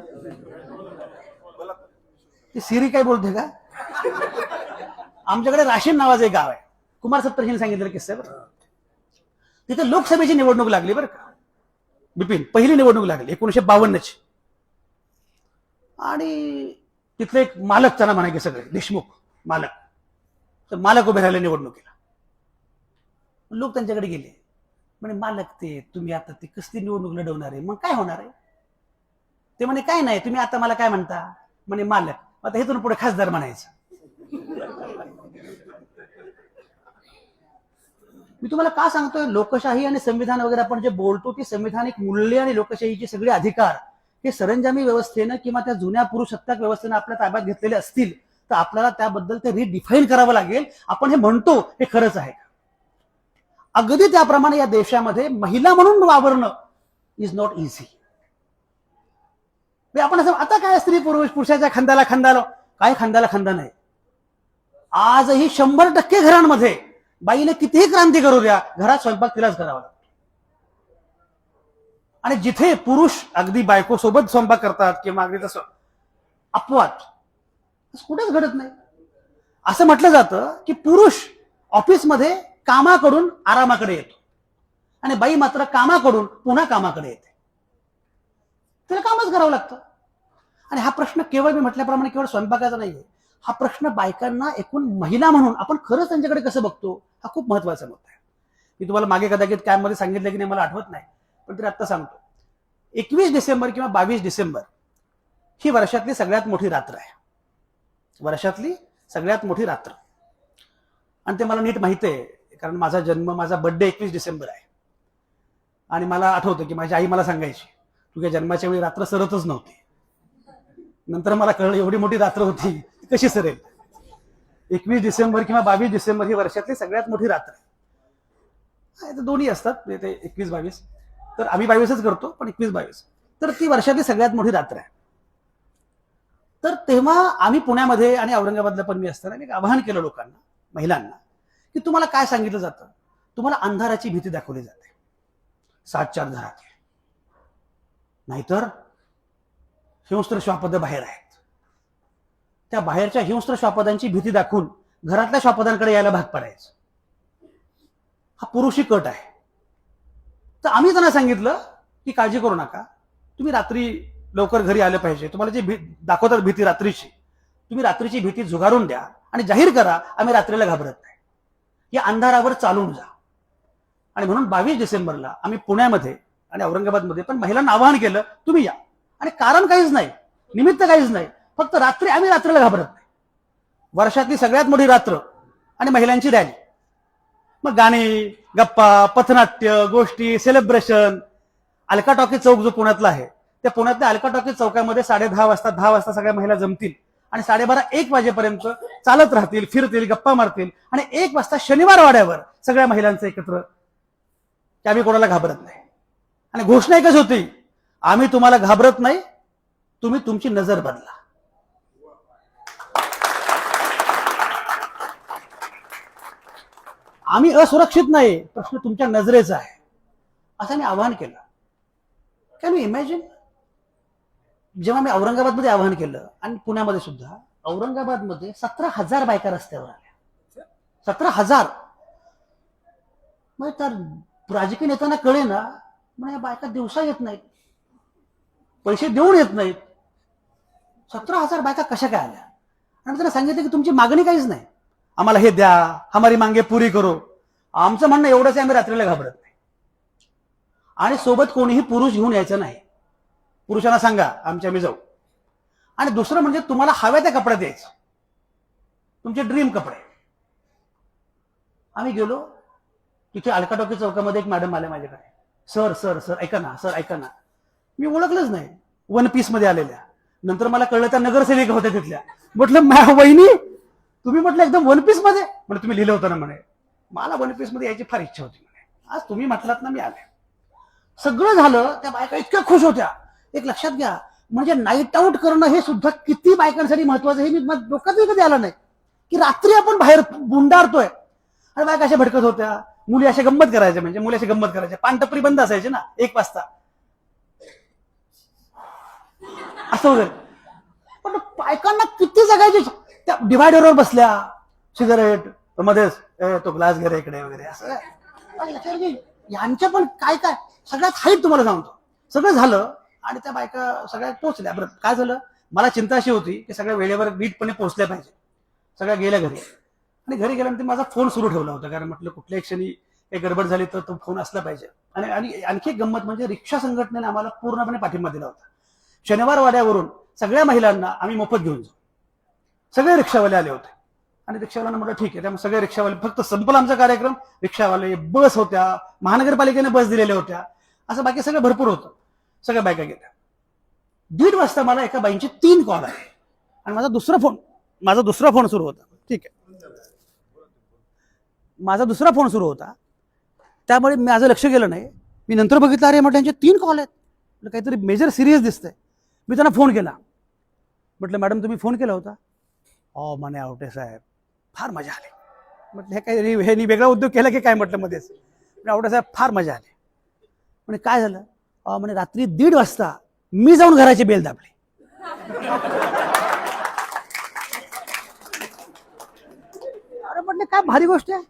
S1: ती सिरी काय बोलते का? आमच्याकडे राशीन नावाचं एक गाव आहे. कुमार सप्तर्षींनी सांगितलं किस्सा बरं. तिथे लोकसभेची निवडणूक लागली बरं का, बिपिन, पहिली निवडणूक लागली 1952ची. आणि तिथले एक मालक, त्यांना म्हणा की सगळे देशमुख मालक, तर मालक उभे राहिले निवडणुकीला. लोक त्यांच्याकडे गेले, म्हणे मालक ते तुम्ही आता ते कसली निवडणूक लढवणार आहे, मग काय होणार आहे? ते म्हणे काय नाही, तुम्ही आता मला काय म्हणता? म्हणे मालक, आता हेतून पुढे खासदार म्हणायचं. मी तुम्हाला का सांगतोय, लोकशाही आणि संविधान वगैरे आपण जे बोलतो, ती संविधानिक मूल्य आणि लोकशाहीचे सगळे अधिकार हे सरंजामी व्यवस्थेनं किंवा त्या जुन्या पुरुषसत्ताक व्यवस्थेनं आपल्या ताब्यात घेतलेले असतील तर आपल्याला त्याबद्दल ते रिडिफाईन करावं लागेल. आपण हे म्हणतो हे खरंच आहे. अगदी त्याप्रमाणे या देशामध्ये महिला म्हणून वावरणं इज नॉट इझी. आपण असं आता काय स्त्री पुरुष पुरुषाच्या खांद्याला खांदा काय खांद्याला खांदा नाही. आजही 100% घरांमध्ये बाईने कितीही क्रांती करू द्या घरात स्वयंपाक तिलाच करावा लागतो. आणि जिथे पुरुष अगदी बायको सोबत स्वयंपाक करतात किंवा अगदी तसं अपवाद कुठेच घडत नाही. असं म्हटलं जातं की पुरुष ऑफिसमध्ये कामाकडून आरामाकडे येतो आणि बाई मात्र कामाकडून पुन्हा कामाकडे येते. तिला कामच करावं लागतं. आणि हा प्रश्न केवळ मी म्हटल्याप्रमाणे केवळ स्वयंपाकाचा नाहीये. हा प्रश्न बायकांना एकूण महिला म्हणून आपण खरंच त्यांच्याकडे कसं बघतो हा खूप महत्वाचा मुद्दा आहे. मी तुम्हाला मागे कदाचित काय मध्ये सांगितलं की नाही मला आठवत नाही, पण तरी आत्ता सांगतो. 21 डिसेंबर किंवा 22 डिसेंबर ही वर्षातली सगळ्यात मोठी रात्र आहे. वर्षातली सगळ्यात मोठी रात्र. आणि ते मला नीट माहिती आहे कारण माझा जन्म माझा बर्थडे 21 डिसेंबर आहे. आणि मला आठवतं की माझी आई मला सांगायची तुझ्या जन्माच्या वेळी रात्र सरतच नव्हती. नंतर मला कळलं एवढी मोठी रात्र होती कशी सरेल. 21 डिसेंबर किंवा 22 डिसेंबर ही वर्षातली सगळ्यात मोठी रात्र आहे. दोन्ही असतात ते 21-22. तर आम्ही 22च करतो पण 21-22 तर ती वर्षातली सगळ्यात मोठी रात्र आहे. तर तेव्हा आम्ही पुण्यामध्ये आणि औरंगाबादला पण मी असताना एक आवाहन केलं लोकांना महिलांना की तुम्हाला काय सांगितलं जातं, तुम्हाला अंधाराची भीती दाखवली जाते. 7-4 घरात नाहीतर हिंस्त्र श्वापद बाहेर आहेत. त्या बाहेरच्या हिंस्त्र श्वापदांची भीती दाखवून घरातल्या श्वापदांकडे यायला भाग पडायचं. हा पुरुषी कट आहे. तर आम्ही त्यांना सांगितलं की काळजी करू नका, तुम्ही रात्री लवकर घरी आलं पाहिजे. तुम्हाला जी दाखवतात भीती रात्रीची, तुम्ही रात्रीची भीती झुगारून द्या आणि जाहीर करा आम्ही रात्रीला घाबरत नाही. या अंधारावर चालून जा. आणि म्हणून 22 डिसेंबरला आम्ही पुण्यामध्ये आणि औरंगाबादमध्ये पण महिलांना आवाहन केलं तुम्ही या. आणि कारण काहीच नाही, निमित्त काहीच नाही, फक्त रात्री आम्ही रात्रीला घाबरत नाही. वर्षातली सगळ्यात मोठी रात्र आणि महिलांची रॅली. मग गाणी गप्पा पथनाट्य गोष्टी सेलिब्रेशन. अलका टॉकीज चौक जो पुण्यातला आहे त्या पुण्यातल्या अलका टॉकीज चौकामध्ये 10:30 10 वाजता सगळ्या महिला जमतील आणि 12:30-1 वाजेपर्यंत चालत राहतील, फिरतील, गप्पा मारतील आणि 1 वाजता शनिवार वाड्यावर सगळ्या महिलांचं एकत्र की आम्ही कोणाला घाबरत नाही. आणि घोषणा एकच होती, आम्ही तुम्हाला घाबरत नाही, तुम्ही तुमची नजर बदला. आम्ही असुरक्षित नाही, प्रश्न तुमच्या नजरेचा आहे असं मी आवाहन केलं. Can you imagine? जेव्हा मी औरंगाबादमध्ये आवाहन केलं आणि पुण्यामध्ये सुद्धा, औरंगाबादमध्ये 17,000 बायका रस्त्यावर आल्या. 17,000. मग तर राजकीय नेत्यांना कळे ना, म्हणजे या बायका दिवसा येत नाहीत, पैसे देऊन येत नाहीत. 17,000 बायका कशा काय आल्या? आणि त्यांना सांगितलं की तुमची मागणी काहीच नाही, आम्हाला हे द्या, हमारी मांगे पुरी करो. आमचं म्हणणं एवढंच आहे, आम्ही रात्रीला घाबरत नाही. आणि सोबत कोणीही पुरुष घेऊन यायचं नाही. पुरुषांना सांगा आमच्या आम्ही जाऊ. आणि दुसरं म्हणजे तुम्हाला हव्या त्या कपड्यात यायचं, तुमचे ड्रीम कपडे. आम्ही गेलो तिथे अलका टॉकीज चौकामध्ये एक मॅडम आल्या माझ्याकडे. सर सर सर ऐका ना, सर ऐका ना. मी ओळखलंच नाही, 1 पीस मध्ये आलेल्या. नंतर मला कळलं त्या नगरसेविका होत्या तिथल्या. म्हटलं वहिनी तुम्ही म्हटलं एकदम 1 पीस मध्ये? म्हणजे तुम्ही लिहिलं होतं ना म्हणे. मला 1 पीस मध्ये यायची फार इच्छा होती म्हणे. आज तुम्ही म्हटलात ना मी आले. सगळं झालं. त्या बायका इतक्या खुश होत्या. एक लक्षात घ्या, म्हणजे नाईट आऊट करणं हे सुद्धा किती बायकांसाठी महत्वाचं हे मी डोक्यातही कधी आलं नाही की रात्री आपण बाहेर बुंडारतोय. आणि बायका अशा भडकत होत्या. मुली अशा गंमत करायच्या, म्हणजे मुली अशा गंमत करायच्या. पानटपरी बंद असायची ना 1 वाजता असं वगैरे. पण बायकांना किती जगायची. त्या डिव्हायडरवर बसल्या, सिगारेट मध्येच तो ग्लास घे इकडे वगैरे असं. यांच्या पण काय काय सगळ्यात हाईट तुम्हाला सांगतो. सगळं झालं आणि त्या बायका सगळ्या पोहोचल्या. बरं काय झालं, मला चिंता अशी होती की सगळ्या वेळेवर नीटपणे पोहोचल्या पाहिजे. सगळ्या गेल्या घरी. आणि घरी गेल्यानंतर माझा फोन सुरू ठेवला होता, कारण म्हटलं कुठल्याही क्षणी काही गडबड झाली तर तो फोन असला पाहिजे. आणि आणखी एक गंमत म्हणजे रिक्षा संघटनेने आम्हाला पूर्णपणे पाठिंबा दिला होता. शनिवार वाड्यावरून सगळ्या महिलांना आम्ही मोफत घेऊन जाऊ. सगळे रिक्षावाले आले होते. आणि रिक्षावाल्यांना म्हटलं ठीक आहे. त्यामुळे सगळे रिक्षावाले, फक्त संपला आमचा कार्यक्रम. रिक्षावाले, बस होत्या, महानगरपालिकेने बस दिलेल्या होत्या, असं बाकी सगळं भरपूर होतं. सगळ्या बायका गेल्या. 1:30 मला एका बाईंचे 3 कॉल आहे आणि माझा दुसरा फोन सुरू होता. ठीक आहे, माझा दुसरा फोन सुरू होता, त्यामुळे माझं लक्ष गेलं नाही. मी नंतर बघितलं, अरे म्हटलं यांचे 3 कॉल आहेत, काहीतरी मेजर सिरियस दिसतंय. मी त्यांना फोन केला, म्हटलं मॅडम तुम्ही फोन केला होता? म्हणे आवटे साहेब फार मजा आली. म्हटलं हे काही ह्यांनी वेगळा उद्योग केला की काय म्हटलं मध्येच. आवटे साहेब फार मजा आली. म्हणजे काय झालं? म्हणे रात्री 1:30 मी जाऊन घराची बेल दाबली. अरे म्हटलं काय भारी गोष्ट आहे.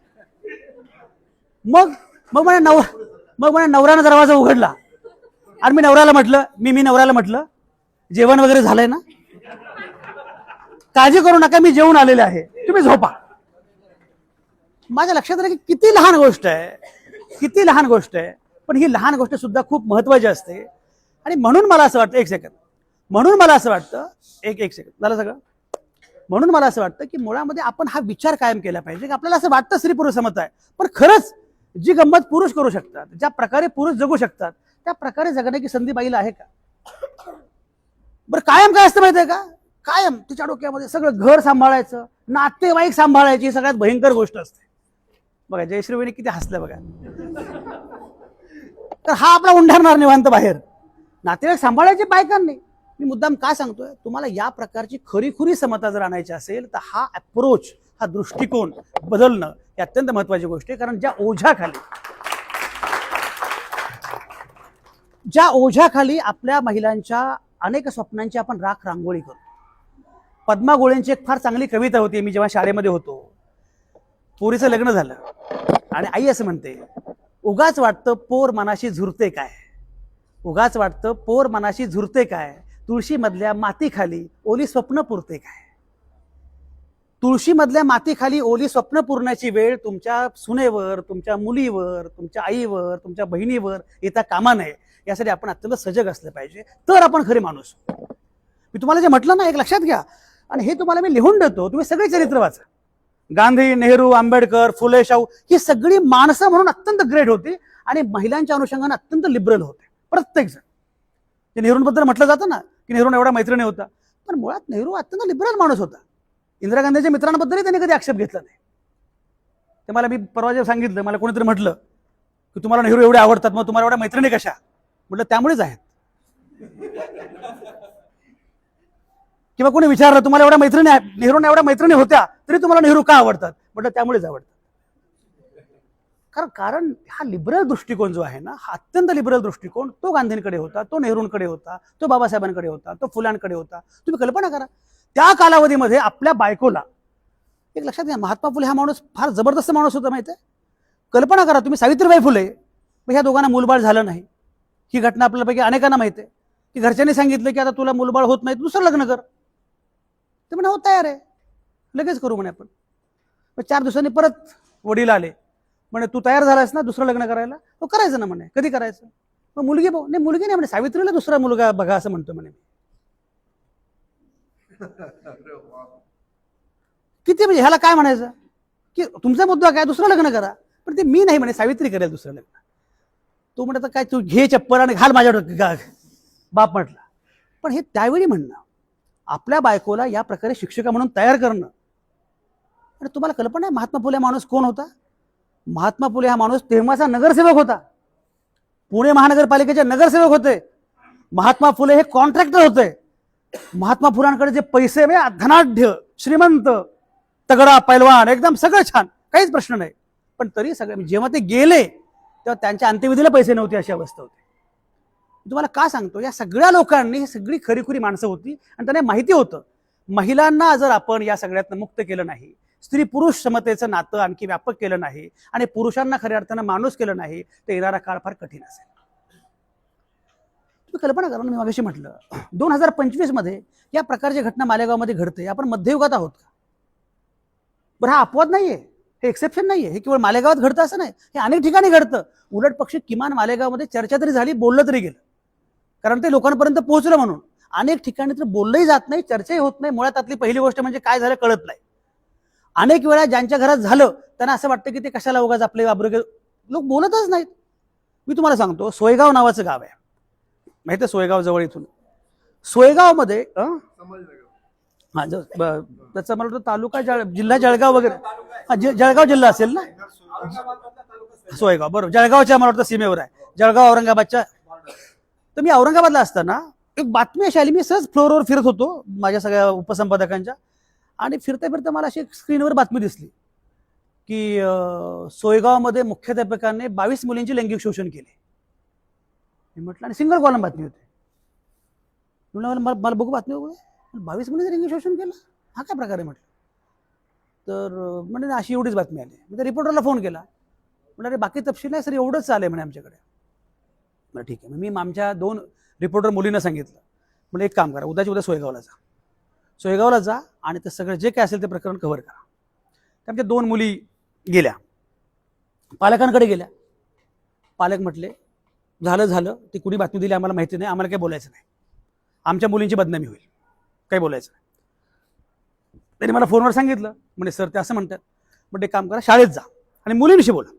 S1: मग म्हणे नवऱ्यानं दरवाजा उघडला आणि मी नवऱ्याला म्हटलं जेवण वगैरे झालंय ना, काळजी करू नका, मी जेवून आलेले आहे, तुम्ही झोपा. माझ्या लक्षात आलं की किती लहान गोष्ट आहे, पण ही लहान गोष्ट सुद्धा खूप महत्वाची असते. आणि म्हणून मला असं वाटतं एक सेकंद झालं सगळं. म्हणून मला असं वाटतं की मुळामध्ये आपण हा विचार कायम केला पाहिजे की आपल्याला असं वाटतं स्त्री पुरुष समता आहे, पण खरंच जी गंमत पुरुष करू शकतात, ज्या प्रकारे पुरुष जगू शकतात, त्या प्रकारे जगण्याची संधी बाईला आहे का? बरं कायम काय असतं माहितीये का? कायम तिच्या डोक्यामध्ये सगळं घर सांभाळायचं, नातेवाईक सांभाळायची, ही सगळ्यात भयंकर गोष्ट असते. बघा जयश्रीवाणी किती हसलं बघा. तर हा आपला उंडारणार निवांत बाहेर, नातेवाईक सांभाळायचे बायकांनी. मी मुद्दाम का सांगतोय, तुम्हाला या प्रकारची खरीखुरी समता जर आणायची असेल तर हा अप्रोच, हा दृष्टिकोन बदलणं ही अत्यंत महत्वाची गोष्ट आहे. कारण ज्या ओझ्याखाली आपल्या महिलांच्या अनेक स्वप्नांची आपण राख रांगोळी करतो. पद्मा गोळेंची एक फार चांगली कविता होती. मी जेव्हा शाळेमध्ये होतो, पोरीचं लग्न झालं आणि आई असं म्हणते, उगाच वाटतं पोर मनाशी झुरते काय, तुळशी मधल्या मातीखाली ओली स्वप्न पुरते काय. तुळशी मधल्या मातीखाली ओली स्वप्न पुरण्याची वेळ तुमच्या सुनेवर, तुमच्या मुलीवर, तुमच्या आईवर, तुमच्या बहिणीवर येता कामा नये. यासाठी आपण अत्यंत सजग असलं पाहिजे, तर आपण खरे माणूस. मी तुम्हाला जे म्हटलं ना, एक लक्षात घ्या, आणि हे तुम्हाला मी लिहून देतो, तुम्ही सगळे चरित्र वाचा. गांधी, नेहरू, आंबेडकर, फुले, शाहू ही सगळी माणसं म्हणून अत्यंत ग्रेट होती आणि महिलांच्या अनुषंगाने अत्यंत लिबरल होते प्रत्येक जण. ते नेहरूंबद्दल म्हटलं जातं ना की नेहरू एवढा मैत्रिणी होता, पण मुळात नेहरू अत्यंत लिबरल माणूस होता. इंदिरा गांधीच्या मित्रांबद्दलही त्यांनी कधी आक्षेप घेतला नाही. ते मला, मी परवा जेव्हा सांगितलं, मला कोणीतरी म्हटलं की तुम्हाला नेहरू एवढे आवडतात, मग तुम्हाला एवढ्या मैत्रिणी कशा? म्हटलं त्यामुळेच आहेत. किंवा कोणी विचारलं तुम्हाला एवढ्या मैत्रिणी आहेत, नेहरूंना एवढ्या मैत्रिणी होत्या तरी तुम्हाला नेहरू का आवडतात? म्हटलं त्यामुळेच आवडतात. कारण हा लिबरल दृष्टिकोन जो आहे ना, हा अत्यंत लिबरल दृष्टिकोन, तो गांधींकडे होता, तो नेहरूंकडे होता, तो बाबासाहेबांकडे होता, तो फुलांकडे होता. तुम्ही कल्पना करा, त्या कालावधीमध्ये आपल्या बायकोला, एक लक्षात घ्या, महात्मा फुले हा माणूस फार जबरदस्त माणूस होता माहिती आहे. कल्पना करा तुम्ही, सावित्रीबाई फुले, ह्या दोघांना मूलबाळ झालं नाही. ही घटना आपल्यापैकी अनेकांना माहिती आहे की घरच्यांनी सांगितलं की आता तुला मूलबाळ होत नाही, दुसरं लग्न कर. ते म्हणे हो तयार आहे, लगेच करू म्हणे आपण. 4 दिवसांनी परत वडील आले, म्हणे तू तयार झालास ना दुसरं लग्न करायला? हो करायचं ना म्हणे. कधी करायचं? मग मुलगी बघ. नाही मुलगी नाही म्हणे, सावित्रीला दुसरा मुलगा बघा असं म्हणतो म्हणे. किती म्हणजे ह्याला काय म्हणायचं की तुमचा मुद्दा काय, दुसरं लग्न करा. पण ते मी नाही म्हणे, सावित्री करेल दुसरं लग्न. तू म्हणत काय, तू घे चप्पल आणि घाल माझ्या डोक्यात, बाप म्हटला. पण हे त्यावेळी म्हणणं, आपल्या बायकोला या प्रकारे शिक्षिका म्हणून तयार करणं. आणि तुम्हाला कल्पना आहे महात्मा फुले माणूस कोण होता? महात्मा फुले हा माणूस तेव्हाचा नगरसेवक होता, पुणे महानगरपालिकेचे नगरसेवक होते. महात्मा फुले हे कॉन्ट्रॅक्टर होते. महात्मा फुलांकडे जे पैसे, धनाढ्य, श्रीमंत, तगडा, पैलवान, एकदम सगळं छान, काहीच प्रश्न नाही. पण तरी सगळे जेव्हा ते गेले तेव्हा त्यांच्या अंत्यविधीला पैसे नव्हते, अशी अवस्था होती. तुम्हाला का सांगतो, या सगळ्या लोकांनी, ही सगळी खरीखुरी माणसं होती आणि त्यांना माहिती होतं, महिलांना जर आपण या सगळ्यातनं मुक्त केलं नाही, स्त्री पुरुष समतेचं नातं आणखी व्यापक केलं नाही आणि पुरुषांना खऱ्या अर्थानं माणूस केलं नाही, तर येणारा काळ फार कठीण असेल. तुम्ही कल्पना करा, मी मागाशी म्हटलं 2025 मध्ये या प्रकारची घटना मालेगावमध्ये घडते. आपण मध्ययुगात आहोत का? बरं हा अपवाद नाहीये, हे एक्सेप्शन नाहीये, हे केवळ मालेगावात घडतं असं नाही, हे अनेक ठिकाणी घडतं. उलट पक्षी किमान मालेगावमध्ये चर्चा तरी झाली, बोललं तरी गेलं, कारण ते लोकांपर्यंत पोहोचलं म्हणून. अनेक ठिकाणी तर बोललंही जात नाही, चर्चाही होत नाही. मुळात त्यातली पहिली गोष्ट म्हणजे काय झालं कळत नाही. अनेक वेळा ज्यांच्या घरात झालं त्यांना असं वाटतं की ते कशाला उगाच आपले वाबरे, लोक बोलतच नाहीत. मी तुम्हाला सांगतो, सोयगाव नावाचं गाव आहे, माहिती आहे? सोयगाव जवळ इथून सोयगावमध्ये हा त्याचा मला वाटतं तालुका जिल्हा जळगाव वगैरे, हा जळगाव जिल्हा असेल ना, सोयगाव बरोबर, जळगावच्या मला वाटतं सीमेवर आहे, जळगाव औरंगाबादच्या. तर मी औरंगाबादला असताना एक बातमी अशी आली, मी सहज फ्लोअरवर फिरत होतो माझ्या सगळ्या उपसंपादकांच्या, आणि फिरता फिरता मला अशी स्क्रीनवर बातमी दिसली की सोयगावमध्ये मुख्याध्यापकाने 22 मुलींचे लैंगिक शोषण केले. मी म्हटलं, आणि सिंगल कॉलम बातमी होती. मला बघू बातमी बघू, 22 मुलींचं लैंगिक शोषण केलं, हा काय प्रकार आहे म्हटलं. तर म्हणजे अशी एवढीच बातमी आली. मी त्या रिपोर्टरला फोन केला, म्हटलं अरे बाकी तपशील नाही सर, एवढंच चालेल म्हणे आमच्याकडे. बरं ठीक आहे. मी आमच्या 2 रिपोर्टर मुलींना सांगितलं, म्हणजे एक काम करा, उद्या सोयगावला जा आणि ते सगळं जे काय असेल ते प्रकरण कव्हर करा. त्यामध्ये 2 मुली गेल्या, पालकांकडे गेल्या. पालक म्हटले झालं, ती कुणी बातमी दिली आम्हाला माहिती नाही, आम्हाला काही बोलायचं नाही, आमच्या मुलींची बदनामी होईल, काही बोलायचं नाही. त्यांनी मला फोनवर सांगितलं, म्हणजे सर ते असं म्हणतात. म्हणजे एक काम करा, शाळेत जा आणि मुलींशी बोला.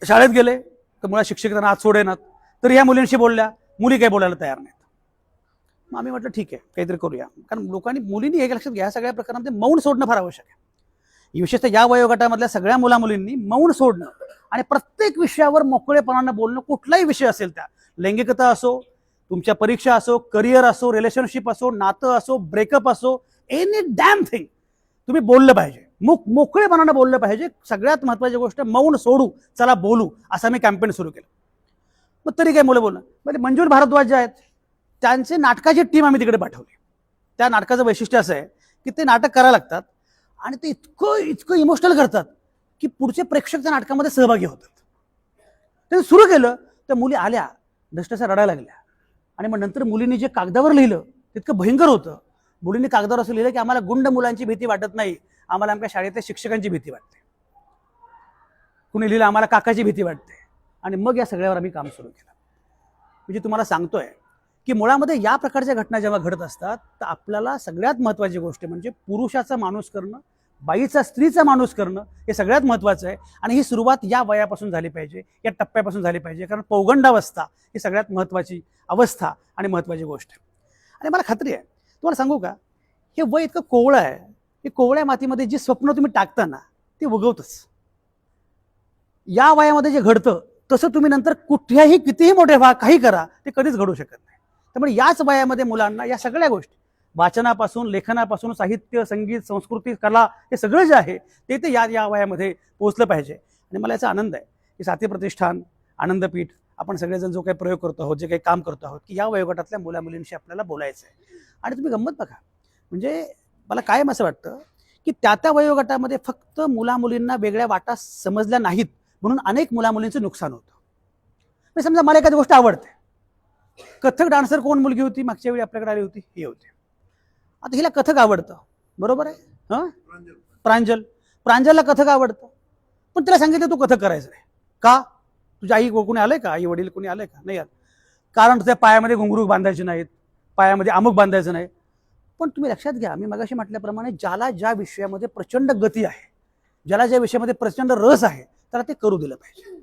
S1: शाळेत गेले तर मुळात शिक्षक त्यांना आत सोडेनात, तर ह्या मुलींशी बोलल्या, मुली काही बोलायला तयार नाहीत. मग आम्ही म्हटलं ठीक आहे, काहीतरी करूया. कारण मुलींनी हे लक्षात घ्या, सगळ्या प्रकारामध्ये मौन सोडणं फार आवश्यक आहे. विशेषतः या वयोगटामधल्या सगळ्या मुलींनी मौन सोडणं आणि प्रत्येक विषयावर मोकळेपणानं बोलणं, कुठलाही विषय असेल त्या, लैंगिकता असो, तुमच्या परीक्षा असो, करिअर असो, रिलेशनशिप असो, नातं असो, ब्रेकअप असो, एनी डॅम थिंग तुम्ही बोललं पाहिजे, मोकळेपणानं बोललं पाहिजे. सगळ्यात महत्त्वाची गोष्ट मौन सोडू, चला बोलू, असा मी कॅम्पेन सुरू केलं. मग तरी काय मुलं बोलणं, म्हणजे मंजूर भारद्वाज जे आहेत त्यांचे नाटकाची टीम आम्ही तिकडे पाठवली. त्या नाटकाचं वैशिष्ट्य असं आहे की ते नाटक करायला लागतात आणि ते इतकं इमोशनल करतात की पुढचे प्रेक्षक त्या नाटकामध्ये सहभागी होतात. त्यांनी सुरू केलं तर मुली आल्या, दष्टसा रडायला लागल्या. आणि मग नंतर मुलींनी जे कागदावर लिहिलं तितकं भयंकर होतं. मुलींनी कागदावर असं लिहिलं की आम्हाला गुंड मुलांची भीती वाटत नाही, आम्हाला आमच्या शाळेतल्या शिक्षकांची भीती वाटते. कुणी लिहिलं आम्हाला काकाची भीती वाटते. आणि मग या सगळ्यावर आम्ही काम सुरू केलं. म्हणजे तुम्हाला सांगतोय की मुळामध्ये या प्रकारच्या घटना जेव्हा घडत असतात तर आपल्याला सगळ्यात महत्त्वाची गोष्ट म्हणजे पुरुषाचा माणूस करणं, बाईचा स्त्रीचा माणूस करणं हे सगळ्यात महत्त्वाचं आहे. आणि ही सुरुवात या वयापासून झाली पाहिजे, या टप्प्यापासून झाली पाहिजे. कारण पौगंडावस्था ही सगळ्यात महत्त्वाची अवस्था आणि महत्त्वाची गोष्ट आहे. आणि मला खात्री आहे, तुम्हाला सांगू का, हे वय इतकं कोवळं आहे, हे कोवळ्या मातीमध्ये जी स्वप्न तुम्ही टाकता ना ते उगवतच. या वयामध्ये जे घडतं तसं तुम्ही नंतर कुठल्याही कितीही मोठे व्हा, काही करा, ते कधीच घडू शकत नाही. त्यामुळे याच वयामध्ये मुलांना या सगळ्या गोष्टी, वाचनापासून, लेखनापासून, साहित्य, संगीत, संस्कृती, कला, हे सगळं जे आहे ते या वयामध्ये पोहोचलं पाहिजे. आणि मला याचा आनंद आहे की साथी प्रतिष्ठान, आनंदपीठ, आपण सगळेजण जो काही प्रयोग करतो आहोत, जे काही काम करतो आहोत, की या वयोगटातल्या मुलींशी आपल्याला बोलायचं आहे. आणि तुम्ही गंमत बघा, म्हणजे मला कायम असं वाटतं की त्या वयोगटामध्ये फक्त मुलींना वेगळ्या वाटा समजल्या नाहीत म्हणून अनेक मुलींचं नुकसान होतं. म्हणजे समजा मला एखादी गोष्ट आवडते, कथक डान्सर कोण मुलगी होती मागच्या वेळी आपल्याकडे आली होती, ही होती. आता हिला कथक आवडतं, बरोबर आहे, हां, प्रांजलला कथक आवडतं, पण तिला सांगितलं तू कथक करायचं नाही का, तुझ्या आई कोणी आलंय का, आई वडील कोणी आलंय का, नाही आलं, कारण तुझ्या पायामध्ये घुंगरू बांधायचे नाहीत, पायामध्ये अमुक बांधायचं नाही. पण तुम्ही लक्षात घ्या, मी मगाशी म्हटल्याप्रमाणे ज्याला ज्या विषयामध्ये प्रचंड गती आहे, ज्याला ज्या विषयामध्ये प्रचंड रस आहे, त्याला ते करू दिलं पाहिजे.